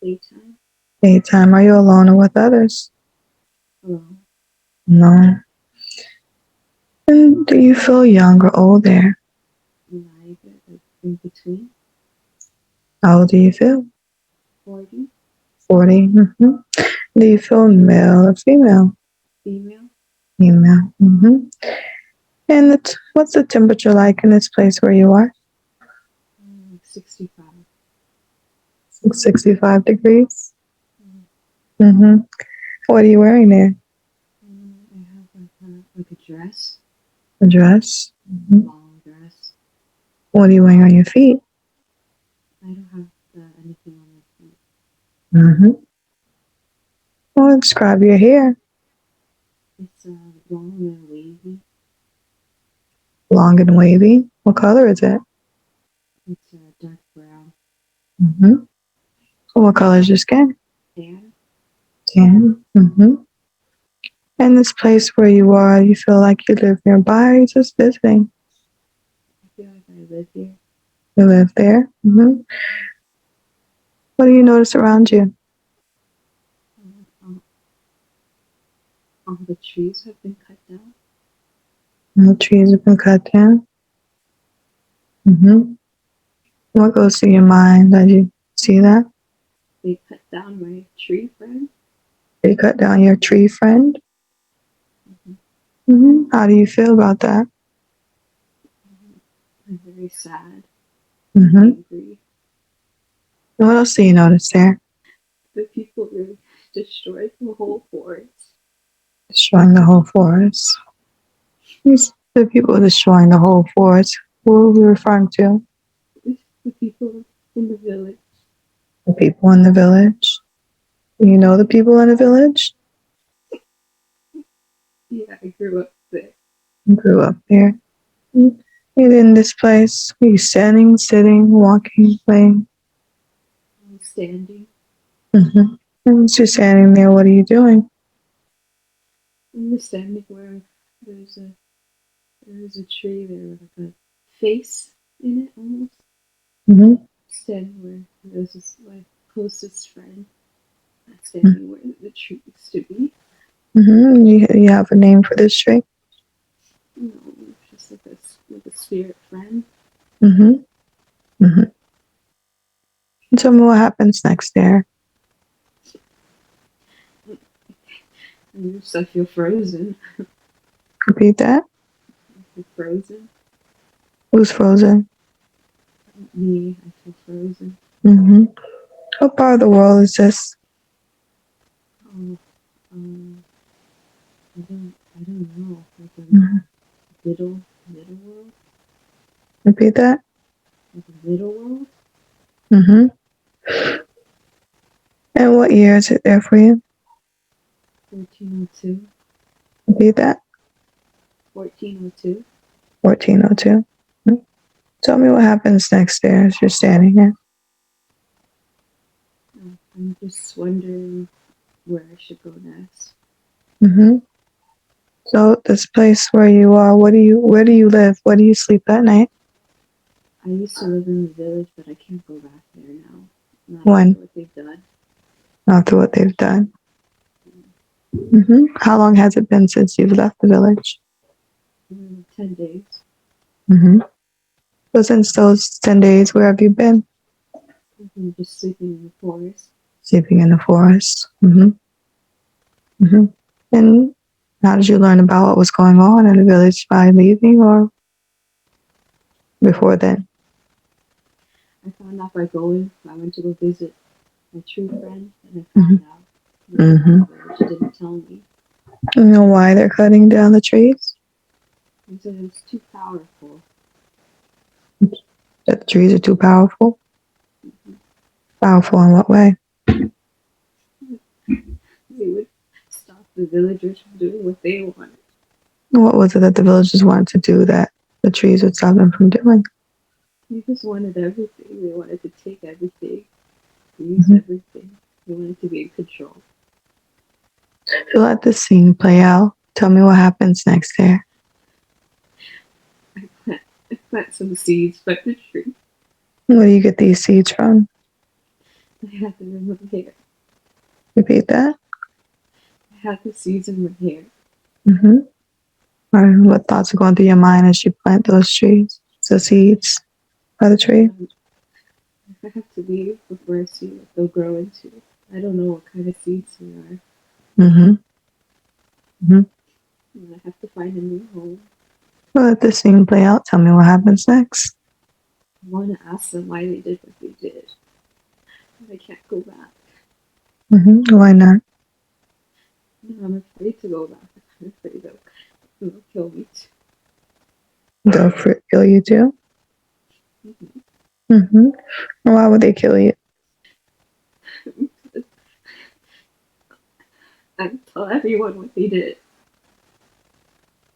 Daytime. Daytime. Are you alone or with others? Alone. No. And do you feel young or old there? Neither. Like in between. How old do you feel? 40. 40. Do you feel male or female? Female. Female. And what's the temperature like in this place where you are? 65. 65 degrees. Mm. hmm What are you wearing there? I have like a dress. A dress. Long dress. What are you wearing on your feet? I don't have anything on my feet. Well, describe your hair. It's long and wavy. Long and wavy. What color is it? It's dark brown. What color is your skin? Tan. Tan. And this place where you are, you feel like you live nearby, or just visiting? I feel like I live here. You live there. What do you notice around you? All the trees have been cut down. The trees have been cut down. What goes through your mind as you see that? They cut down my tree friend. They cut down your tree friend. How do you feel about that? I'm very sad. Mm-hmm. Angry. What else do you notice there? The people really destroyed the whole forest. Destroying the whole forest. The people destroying the whole forest. Who are we referring to? The people in the village. The people in the village. You know the people in the village? Yeah, I grew up there. You grew up there. And in this place, are you standing, sitting, walking, playing? I'm standing. And as you're standing there, what are you doing? I'm standing where there's a there's a tree there with like a face in it almost. Standing where there's this my closest friend. Not standing where the tree used to be. You have a name for this tree? You know, just like a spirit friend. Mm-hmm. Tell me what happens next there. I feel frozen. Repeat that. I feel frozen. Who's frozen? Me, I feel frozen. What part of the world is this? Oh, I don't know. Like a little world. Repeat that. Like a little world. Mm-hmm. And what year is it there for you? 1402. Repeat that. 1402. 1402. Tell me what happens next there as you're standing here. I'm just wondering where I should go next. So this place where you are, where do you live? Where do you sleep at night? I used to live in the village, but I can't go back there now. Not When? after what they've done. After what they've done. How long has it been since you've left the village? 10 days. So since those 10 days, where have you been? I'm just sleeping in the forest. Sleeping in the forest. And how did you learn about what was going on in the village? By leaving or before then? I found out by going. I went to go visit my true friend, and I found out. The village didn't tell me. You know why they're cutting down the trees? They said it was too powerful. That the trees are too powerful? Powerful in what way? They would stop the villagers from doing what they wanted. What was it that the villagers wanted to do that the trees would stop them from doing? They just wanted everything. They wanted to take everything, use everything. They wanted to be in control. So let this scene play out. Tell me what happens next there. I plant some seeds by the tree. Where do you get these seeds from? I had them in my hair. Repeat that. I had the seeds in my hair. Mm-hmm. Or what thoughts are going through your mind as you plant those trees, the seeds by the tree? I have to leave before I see what they'll grow into. I don't know what kind of seeds they are. Mm-hmm. Mm-hmm. And I have to find a new home. Well, let this scene play out. Tell me what happens next. I want to ask them why they did what they did. But I can't go back. Mm-hmm. Why not? No, I'm afraid to go back. I'm afraid they'll kill me. They'll kill you too. Mm-hmm. Mm-hmm. Why would they kill you? And tell everyone what they did.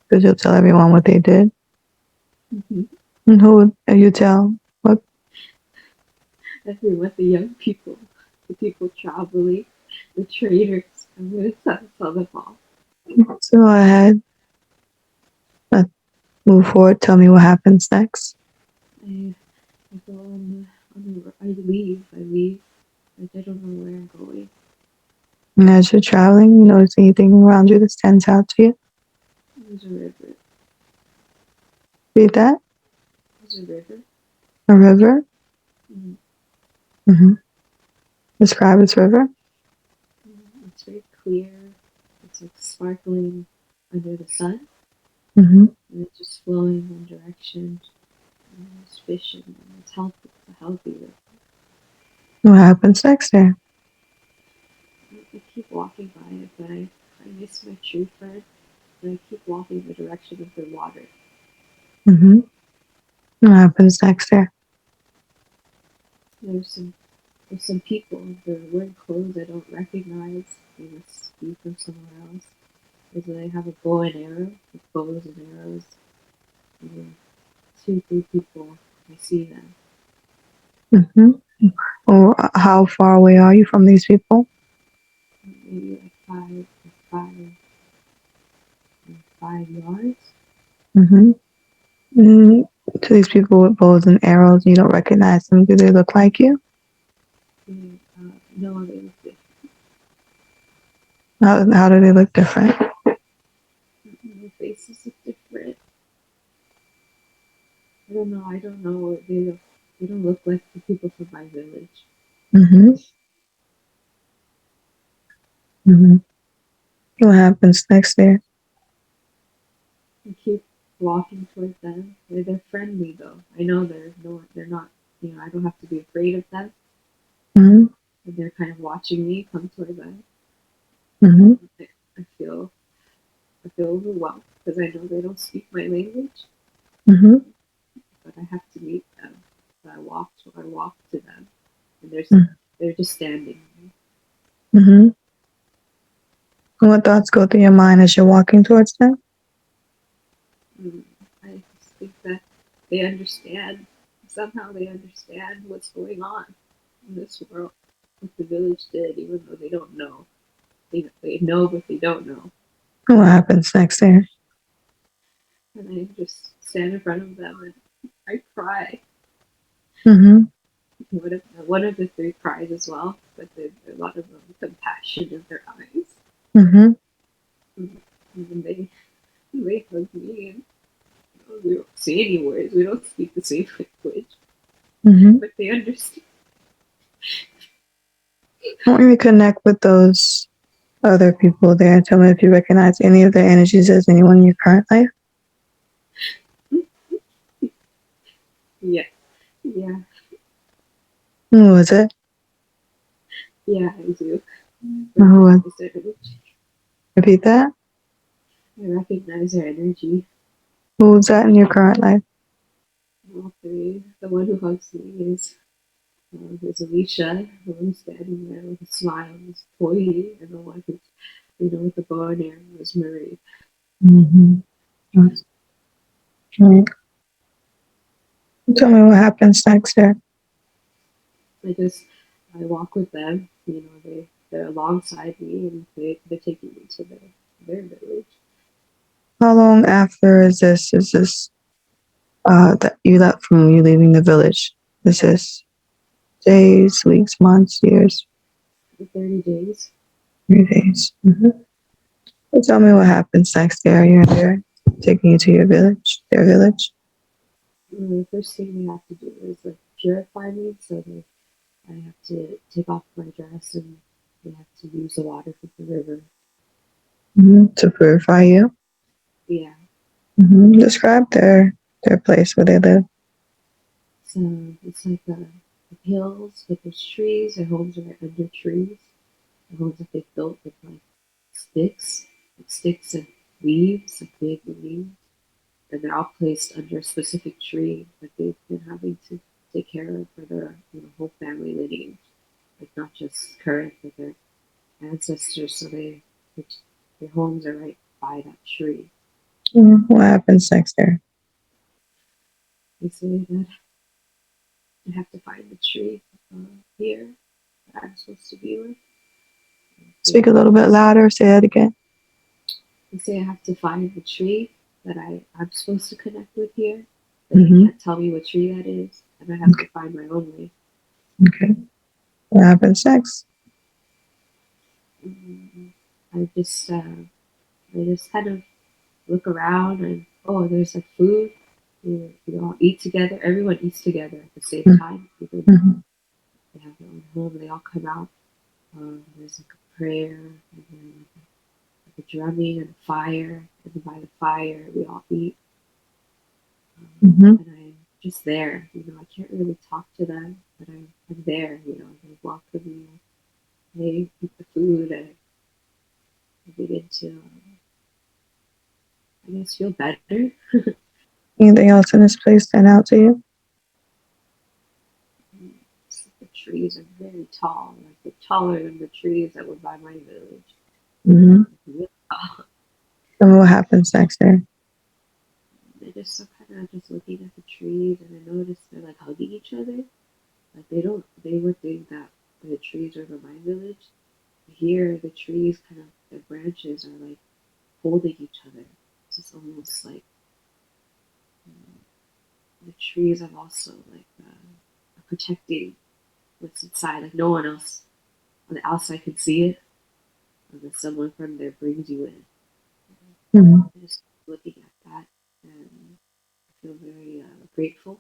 Because you'll tell everyone what they did. Mm-hmm. And who would you tell? What? Everyone, the young people, the people traveling, the traders. I'm going to tell them all. So go ahead. Let's move forward. Tell me what happens next. I go I leave. I leave. I don't know where I'm going. And as you're traveling, you notice anything around you that stands out to you? There's a river. Read that. There's a river. A river. Mm-hmm. Mm-hmm. Describe this river. It's very clear. It's like sparkling under the sun, Mm-hmm. and it's just flowing one direction. And there's fish in it. It's healthy. It's a healthy river. What happens next there? I keep walking by it, but I miss my true friend, and I keep walking the direction of the water. Mm-hmm. What happens next there? There's some there's some people. They're wearing clothes I don't recognize. They must be from somewhere else. Because they have a bow and arrow, with bows and arrows. And two, three people. I see them. Mm-hmm. Or how far away are you from these people? Maybe like 5 yards. Mm-hmm. Mm, to these people with bows and arrows, you don't recognize them. Do they look like you? No, they look different. How do they look different? Their faces look different. I don't know. I don't know. They don't look like the people from my village. Mm-hmm. Mm-hmm. What happens next there? I keep walking towards them. They're friendly though. I know they're not. I don't have to be afraid of them. Mm-hmm. And they're kind of watching me come towards them. Mm-hmm. I feel I feel overwhelmed because I know they don't speak my language, Mm-hmm. but I have to meet them. So I walk to them, and Mm-hmm. they're just standing there. Mm-hmm. What thoughts go through your mind as you're walking towards them? Mm, I just think that they understand. Somehow they understand what's going on in this world. What the village did, even though they don't know. They know, but they don't know. What happens next there? And I just stand in front of them and I cry. Mm-hmm. One of the three cries as well, but a lot of them compassion in their eyes. Mm-hmm. And they hug me, and we don't say any words. We don't speak the same language, Mm-hmm. but they understand. I want you to connect with those other people there. Tell me if you recognize any of their energies as anyone in your current life. Yeah, yeah, Who was it? yeah. I do Who was? recognize their energy. Repeat that. I recognize their energy. Who was that in your current life? All three. The one who hugs me is Alicia, the one who's standing there with a smile is Chloe, and the one who's with the bow and arrow is Marie. Mm-hmm. Right. Tell me what happens next there. I walk with them. They're alongside me, and they're taking me to their village. How long after is this? Is this that you left from you leaving the village? Is this days, weeks, months, years? 30 days. 3 days. So tell me what happens next there. You're there, taking you to your village, their village. The first thing we have to do is like purify me, so that I have to take off my dress and we have to use the water from the river. To purify you. Yeah. Describe their place where they live. So it's like the hills with those trees. Their homes are right under trees. The homes that they built with sticks, like sticks and leaves, like big leaves, and they're all placed under a specific tree that they've been having to take care of for their whole family lineage, like not just current, but their ancestors. So their homes are right by that tree. What happens next there? They say that I have to find the tree here that I'm supposed to be with. Speak a little bit louder. Say that again. They say I have to find the tree that I'm supposed to connect with here, but they can't tell me what tree that is, and I have to find my own way. Okay. What happens next? I just kind of look around and there's like food. We all eat together. Everyone eats together at the same time. Even they have their own home. They all come out. There's like a prayer and then like a drumming and a fire. And then by the fire, we all eat. And I'm just there. I can't really talk to them, but I'm there. They welcome me. They eat the food, and I begin to, I guess, feel better. Anything else in this place stand out to you? The trees are very tall, like they're taller than the trees that were by my village. Really tall. Tell me what happens next there. They're just so kind of just looking at the trees, and I noticed they're like hugging each other. Like they would think that the trees are by my village. Here, the trees kind of, their branches are like holding each other. It's just almost like the trees have also like are protecting what's inside. Like no one else on the outside can see it, and then someone from there brings you in. Just looking at that, and I feel very grateful. I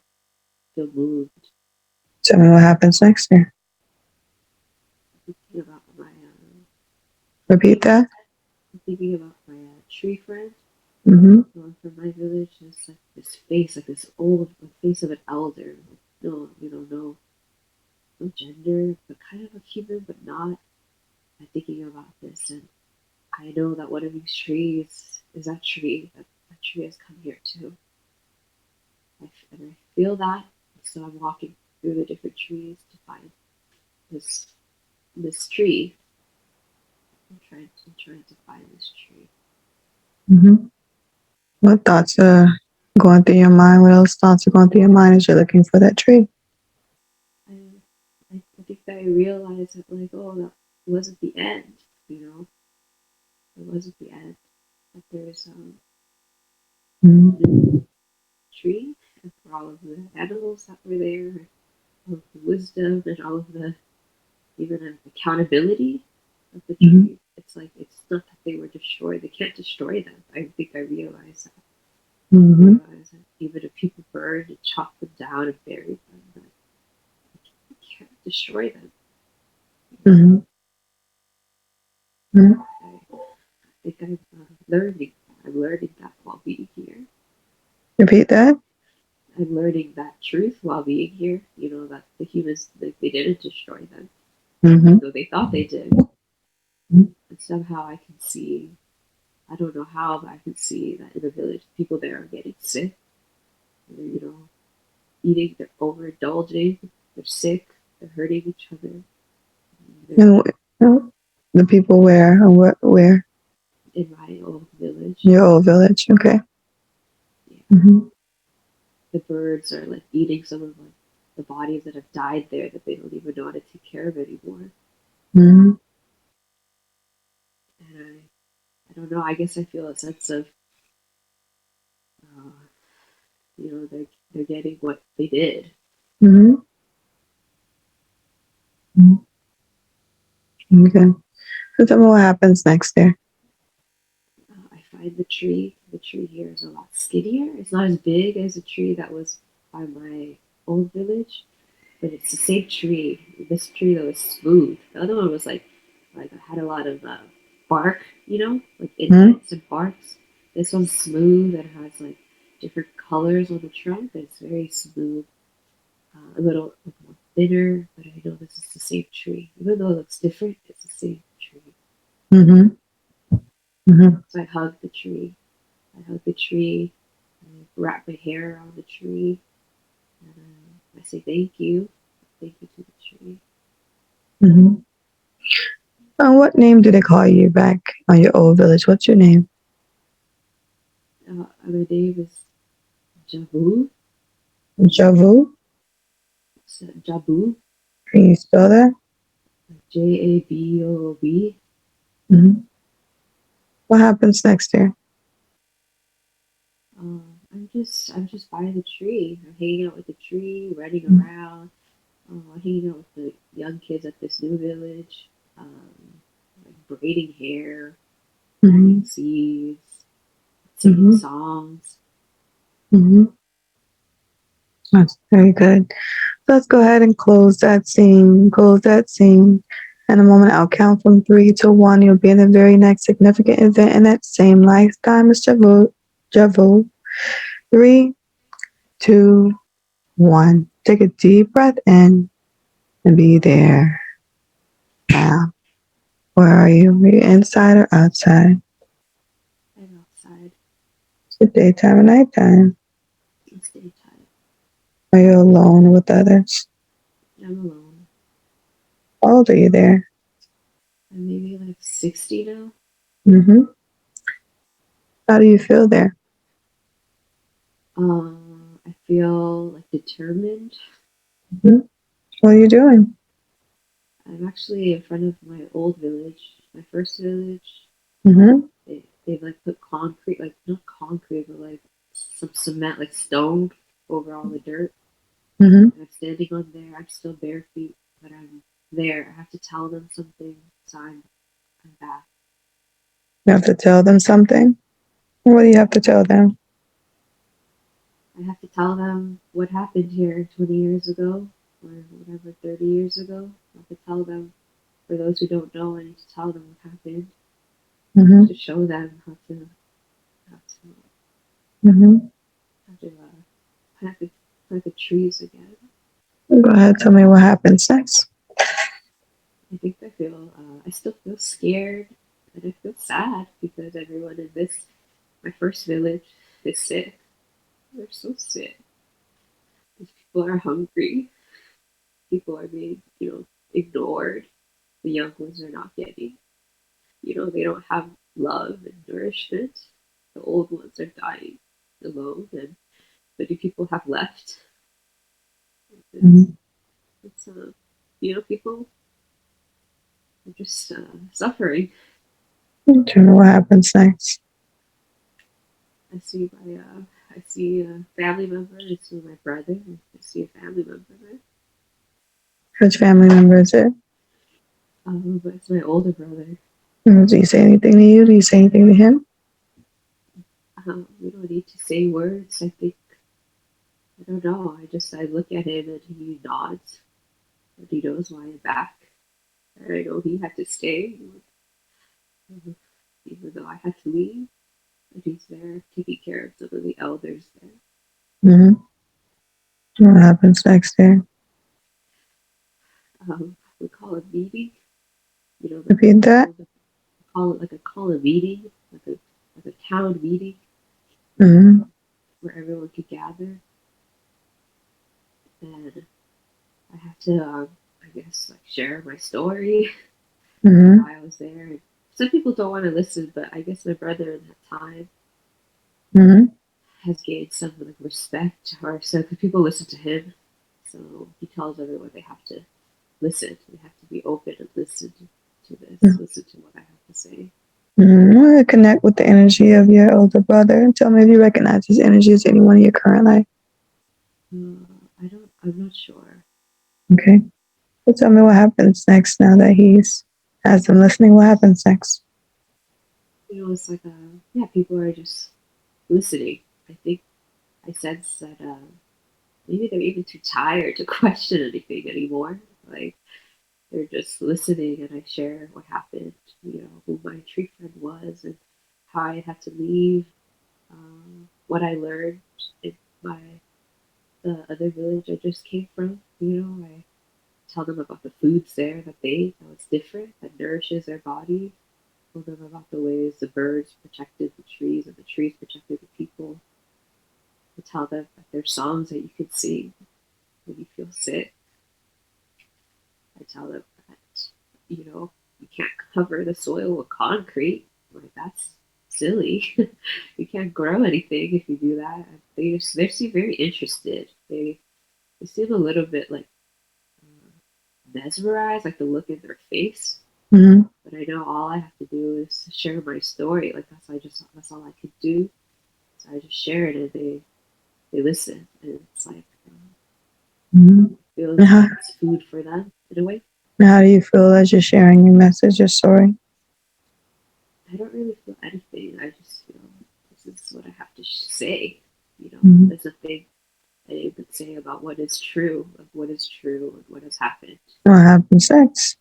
feel moved. Tell me what happens next there. Thinking about my Repeat that. thinking about my tree friend. From my village, there's like this face, like this old face of an elder. No, no gender, but kind of a human, but not. I'm thinking about this, and I know that one of these trees is that tree. That tree has come here too. And I feel that, so I'm walking through the different trees to find this tree. I'm trying to find this tree. What thoughts are going through your mind? What else thoughts are going through your mind as you're looking for that tree? I think that I realized that that wasn't the end. It wasn't the end. That there's new tree, and for all of the animals that were there, all of the wisdom and all of the even accountability of the tree. It's like it's not that they were destroyed. They can't destroy them. I think I realized that. Realized that even if people burned and chopped them down and buried them, that you can't destroy them. I think I'm learning that while being here. Repeat that. I'm learning that truth while being here. That the humans, they didn't destroy them, though they thought they did. And somehow I can see, I don't know how, but I can see that in the village, people there are getting sick. They're, eating, they're overindulging, they're sick, they're hurting each other. And the people where? Where? In my old village. Your old village, okay. Yeah. The birds are like eating some of the bodies that have died there that they don't even know how to take care of anymore. And I don't know. I guess I feel a sense of, they're getting what they did. Mhm. Okay. So tell me what happens next there. I find the tree. The tree here is a lot skinnier. It's not as big as the tree that was by my old village, but it's the same tree. This tree though is smooth. The other one was like I had a lot of bark, like Mhm. indents and barks. This one's smooth and has like different colors on the trunk. It's very smooth, a little like, more thinner. But I know this is the same tree, even though it looks different. It's the same tree. Mhm. Mhm. So I hug the tree. I hug the tree. I wrap my hair around the tree, and I say thank you. Thank you to the tree. Mhm. And what name do they call you back on your old village? What's your name? Other name is Jabu. Javu. Jabu. Can you spell that? Jabob. Mhm. What happens next there? I'm just by the tree. I'm hanging out with the tree, running Mhm. around, hanging out with the young kids at this new village, like braiding hair, planting Mhm. seeds, singing Mhm. songs. Mhm. That's very good. Let's go ahead and close that scene. Close that scene. In a moment, I'll count from 3 to 1. You'll be in the very next significant event in that same lifetime as Javu. Javu. 3, 2, 1. Take a deep breath in and be there. Now, where are you? Are you inside or outside? I'm outside. Is it daytime or nighttime? It's daytime. Are you alone or with others? I'm alone. How old are you there? I'm maybe like 60 now. Mm-hmm. How do you feel there? I feel like determined. Mm-hmm. What are you doing? I'm actually in front of my old village, my first village. Mm-hmm. They've like put concrete, like not concrete, but like some cement, like stone over all the dirt. Mm-hmm. And I'm standing on there. I'm still bare feet, but I'm there. I have to tell them something, so I'm back. You have to tell them something. What do you have to tell them? I have to tell them what happened here 20 years ago, or whatever, 30 years ago. I have to tell them. For those who don't know, I need to tell them what happened. I have Mm-hmm. to show them how to Mm-hmm. plant the trees again. Go ahead. Tell me what happens next. I still feel scared and I feel sad because everyone in my first village, is sick. They're so sick. These people are hungry. People are being, ignored. The young ones are not getting, they don't have love and nourishment. The old ones are dying alone, and many people have left. It's, Mm-hmm. people are just suffering. Tell me what happens next. I see a family member. I see my brother. I see a family member there. Which family member is it? But it's my older brother. Do you say anything to you? Do you say anything to him? We don't need to say words. I think I don't know. I look at him and he nods, and he knows why I'm back. And I know he had to stay, even though I had to leave. And he's there taking care of some of the elders there. Mm-hmm. What happens next there? We call a meeting. Repeat that. Call a meeting, like a town meeting, Mm-hmm. where everyone could gather, and I have to, I guess, like share my story, Mm-hmm. why I was there. And some people don't want to listen, but I guess my brother in that time Mm-hmm. has gained some like respect, or so because people listen to him, so he tells everyone they have to listen. They have to be open and listen to this, listen to what I have to say. Mm-hmm. Connect with the energy of your older brother and tell me if you recognize his energy as anyone in your current life. I'm not sure. Okay. So tell me what happens next now that he's has them listening. What happens next? It's like, yeah, people are just listening. I think I sense that maybe they're even too tired to question anything anymore. Like, they're just listening, and I share what happened, who my tree friend was, and how I had to leave, what I learned in my the other village I just came from. I tell them about the foods there that they ate that was different, that nourishes their body. Tell them about the ways the birds protected the trees and the trees protected the people. I tell them that there's songs that you could sing when you feel sick. I tell them that, you can't cover the soil with concrete. Like, that's silly. You can't grow anything if you do that. They seem very interested. They seem a little bit like mesmerized, like the look in their face. Mm-hmm. But I know all I have to do is share my story. Like, that's all I could do. So I just share it, and they listen, and it's like, Mm-hmm. feels And like how, it's food for them in a way. and how do you feel as you're sharing your message, your story? I don't really feel anything. I just feel this is what I have to say. Mm-hmm. There's nothing I could say about what is true, of what is true, and what has happened. What happens next?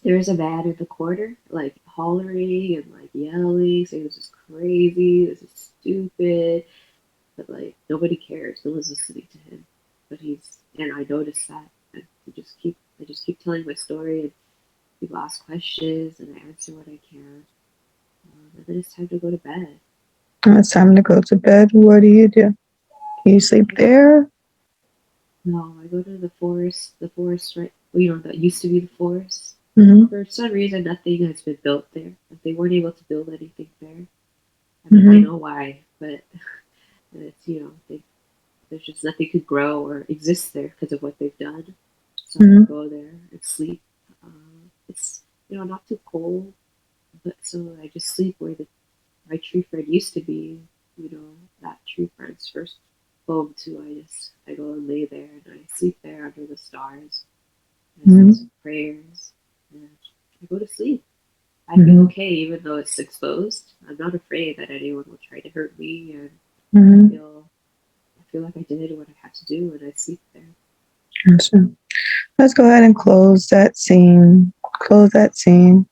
There was a man in the corner, like hollering and like yelling, saying this is crazy, this is stupid, but like nobody cares. No one's listening to him. But and I noticed that, and I just keep telling my story, and people ask questions, and I answer what I can, and then it's time to go to bed. When it's time to go to bed, what do you do? You sleep I go there? No, I go to the forest. The forest, right? Well, that used to be the forest. Mm-hmm. For some reason, nothing has been built there. Like, they weren't able to build anything there. I mean, I Mm-hmm. know why, but it's there's just nothing could grow or exist there because of what they've done. So I Mm-hmm. go there and sleep. It's not too cold, but so I just sleep where my tree friend used to be. That tree friend's first home too. I go and lay there, and I sleep there under the stars. And I say Mm-hmm. some prayers, and I go to sleep. I feel Mm-hmm. okay even though it's exposed. I'm not afraid that anyone will try to hurt me, and I Mm-hmm. feel I feel like I did what I had to do, and I sleep there. Awesome. Let's go ahead and close that scene. Close that scene.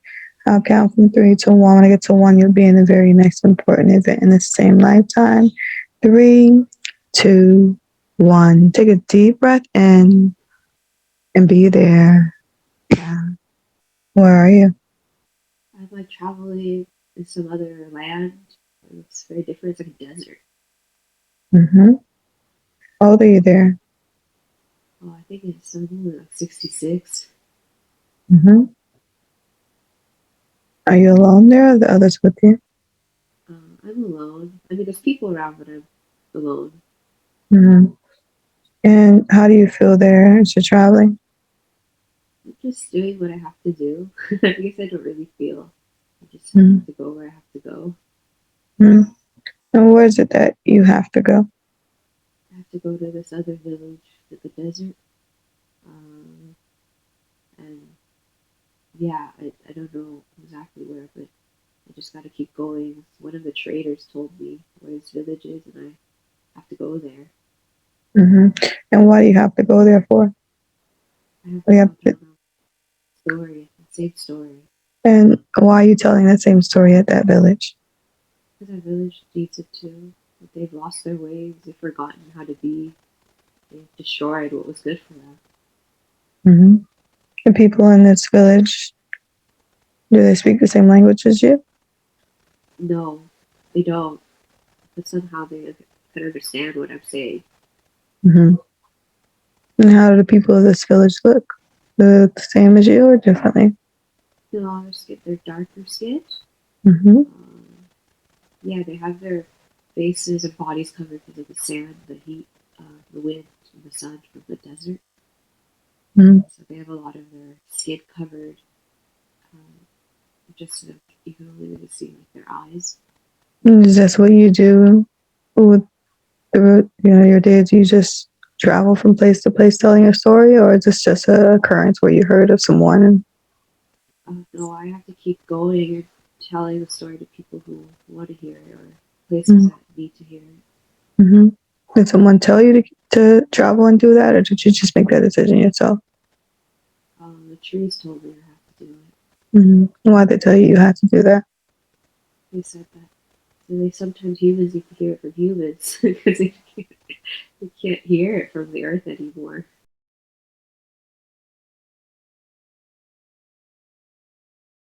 I'll count from three to one. When I get to one, you'll be in the very next important event in the same lifetime. Three, two, one. Take a deep breath in and be there. Yeah. Where are you? I'm like traveling in some other land. It's very different. It's like a desert. Mm-hmm. How old are you there? Oh, I think it's something like 66. Mm-hmm. Are you alone there or are the others with you? I'm alone. I mean, there's people around, but I'm alone. Mm-hmm. And how do you feel there as you're traveling? I'm just doing what I have to do. I guess I don't really feel. I just have Mm-hmm. to go where I have to go. Mm-hmm. And where is it that you have to go? I have to go to this other village in the desert. Um, and yeah, I don't know exactly where, but I just got to keep going. One of the traders told me where his village is, and I have to go there. Mm-hmm. And why do you have to go there for? I have We to have go to, tell them story, the same story, and why are you telling that same story at that village? because our village needs it too. But they've lost their ways. They've forgotten how to be. They've destroyed what was good for them. Mm-hmm. The people in this village, do they speak the same language as you? No, they don't. But somehow they can understand what I'm saying. Mm-hmm. And how do the people of this village look? Do they look the same as you or differently? No, they're darker skinned. Mm-hmm. Um, yeah, they have their faces and bodies covered because of the sand, the heat, the wind, and the sun from the desert. Mm-hmm. So they have a lot of their skin covered. Um, just you can only really see like their eyes. Is that what you do with your days? You just travel from place to place telling your story, or is this just an occurrence where you heard of someone? And no, I have to keep going and telling the story to people who want to hear it, or places that need to hear it. Mm-hmm. Did someone tell you to travel and do that, or did you just make that decision yourself? The trees told me I have to do it. Mm-hmm. Why'd they tell you had to do that? They said that. And they sometimes humans need to hear it from humans because they can't hear it from the earth anymore.